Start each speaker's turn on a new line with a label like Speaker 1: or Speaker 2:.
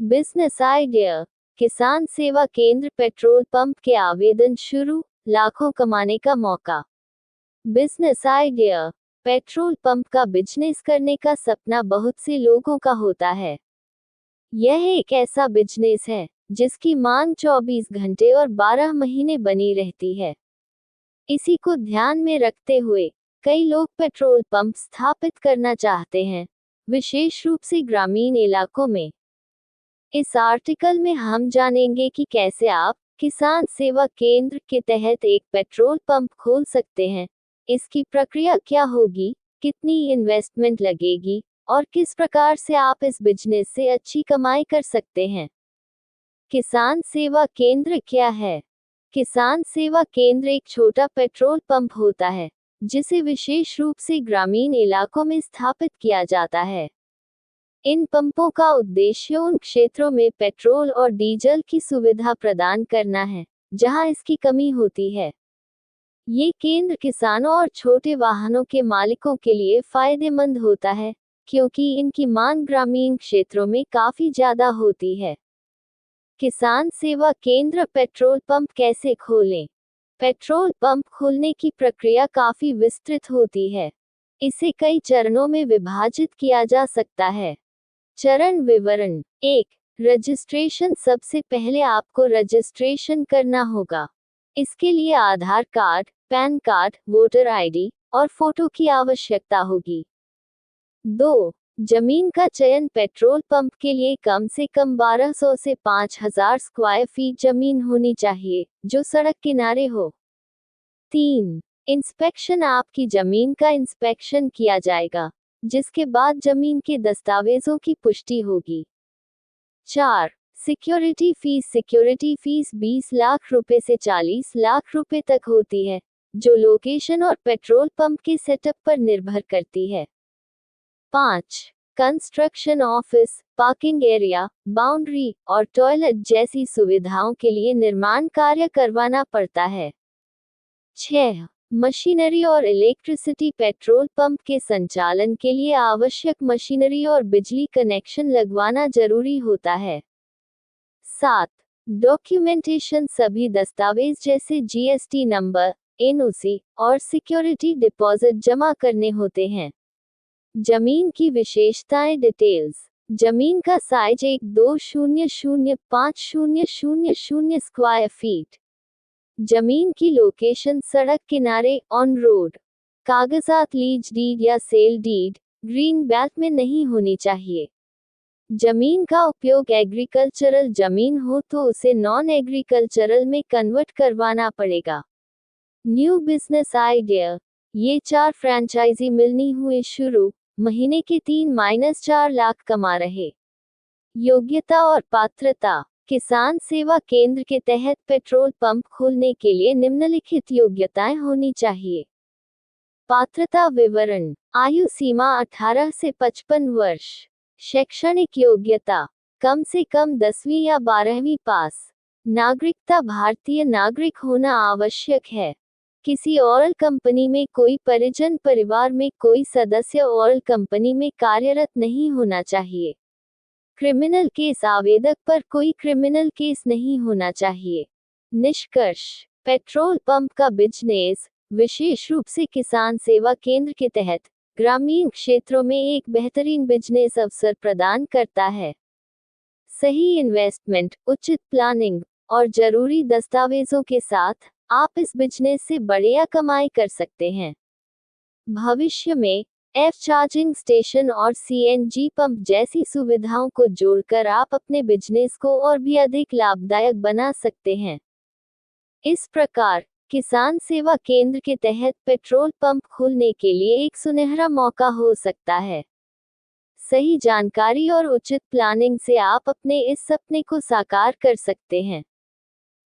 Speaker 1: Business idea. किसान सेवा केंद्र पेट्रोल पंप के आवेदन शुरू, लाखों कमाने का मौका। Business idea. पेट्रोल पंप का बिजनेस करने का सपना बहुत से लोगों का होता है। यह एक ऐसा बिजनेस है जिसकी मांग 24 घंटे और 12 महीने बनी रहती है। इसी को ध्यान में रखते हुए कई लोग पेट्रोल पंप स्थापित करना चाहते हैं, विशेष रूप से ग्रामीण इलाकों में। इस आर्टिकल में हम जानेंगे कि कैसे आप किसान सेवा केंद्र के तहत एक पेट्रोल पंप खोल सकते हैं, इसकी प्रक्रिया क्या होगी, कितनी इन्वेस्टमेंट लगेगी और किस प्रकार से आप इस बिजनेस से अच्छी कमाई कर सकते हैं। किसान सेवा केंद्र क्या है? किसान सेवा केंद्र एक छोटा पेट्रोल पंप होता है जिसे विशेष रूप से ग्रामीण इलाकों में स्थापित किया जाता है। इन पंपों का उद्देश्य उन क्षेत्रों में पेट्रोल और डीजल की सुविधा प्रदान करना है जहां इसकी कमी होती है। ये केंद्र किसानों और छोटे वाहनों के मालिकों के लिए फायदेमंद होता है क्योंकि इनकी मांग ग्रामीण क्षेत्रों में काफी ज्यादा होती है। किसान सेवा केंद्र पेट्रोल पंप कैसे खोलें? पेट्रोल पंप खोलने की प्रक्रिया काफी विस्तृत होती है। इसे कई चरणों में विभाजित किया जा सकता है। चरण विवरण। 1. रजिस्ट्रेशन। सबसे पहले आपको रजिस्ट्रेशन करना होगा। इसके लिए Aadhaar card, PAN card, voter ID और फोटो की आवश्यकता होगी। 2. जमीन का चयन। पेट्रोल पंप के लिए कम से कम 1200 से 5000 स्क्वायर फीट जमीन होनी चाहिए जो सड़क किनारे हो। 3. इंस्पेक्शन। आपकी जमीन का इंस्पेक्शन किया जाएगा जिसके बाद जमीन के दस्तावेजों की पुष्टि होगी। 4. Security fees. Security fees 20 lakh रुपए से 40 लाख रुपए तक होती है जो लोकेशन और पेट्रोल पंप के सेटअप पर निर्भर करती है। 5. Construction. Office, parking area, boundary और टॉयलेट जैसी सुविधाओं के लिए निर्माण कार्य करवाना पड़ता है। 6. मशीनरी और इलेक्ट्रिसिटी। पेट्रोल पंप के संचालन के लिए आवश्यक मशीनरी और बिजली कनेक्शन लगवाना जरूरी होता है। 7. डॉक्यूमेंटेशन। सभी दस्तावेज जैसे जीएसटी नंबर, एनओसी और सिक्योरिटी डिपॉजिट जमा करने होते हैं। जमीन की विशेषताएं। डिटेल्स। जमीन का साइज 1,200,50,000 स्क्वायर फीट। जमीन की लोकेशन सड़क किनारे, ऑन रोड। कागजात। लीज डीड या सेल डीड ग्रीन बेल्ट में नहीं होनी चाहिए। जमीन का उपयोग एग्रीकल्चरल जमीन हो तो उसे नॉन एग्रीकल्चरल में कन्वर्ट करवाना पड़ेगा। New business idea. ये 4 फ्रेंचाइजी मिलनी हुए शुरू, महीने के 3-4 लाख कमा रहे। योग्यता और पात्रता। किसान सेवा केंद्र के तहत पेट्रोल पंप खोलने के लिए निम्नलिखित योग्यताएं होनी चाहिए। पात्रता विवरण। आयु सीमा 18 से 55 वर्ष। शैक्षणिक योग्यता कम से कम 10वीं या 12वीं पास। नागरिकता। भारतीय नागरिक होना आवश्यक है। किसी ऑयल कंपनी में कोई परिजन। परिवार में कोई सदस्य ऑयल कंपनी में कार्यरत नहीं होना चाहिए। Criminal case. आवेदक पर कोई क्रिमिनल केस नहीं होना चाहिए। निष्कर्ष। पेट्रोल पंप का बिजनेस, विशेष रूप से किसान सेवा केंद्र के तहत, ग्रामीण क्षेत्रों में एक बेहतरीन बिजनेस अवसर प्रदान करता है। सही इन्वेस्टमेंट, उचित प्लानिंग और जरूरी दस्तावेजों के साथ आप इस बिजनेस से बढ़िया कमाई कर सकते हैं। भविष्य में एफ चार्जिंग स्टेशन और सीएनजी पंप जैसी सुविधाओं को जोड़कर आप अपने बिजनेस को और भी अधिक लाभदायक बना सकते हैं। इस प्रकार किसान सेवा केंद्र के तहत पेट्रोल पंप खोलने के लिए एक सुनहरा मौका हो सकता है। सही जानकारी और उचित प्लानिंग से आप अपने इस सपने को साकार कर सकते हैं।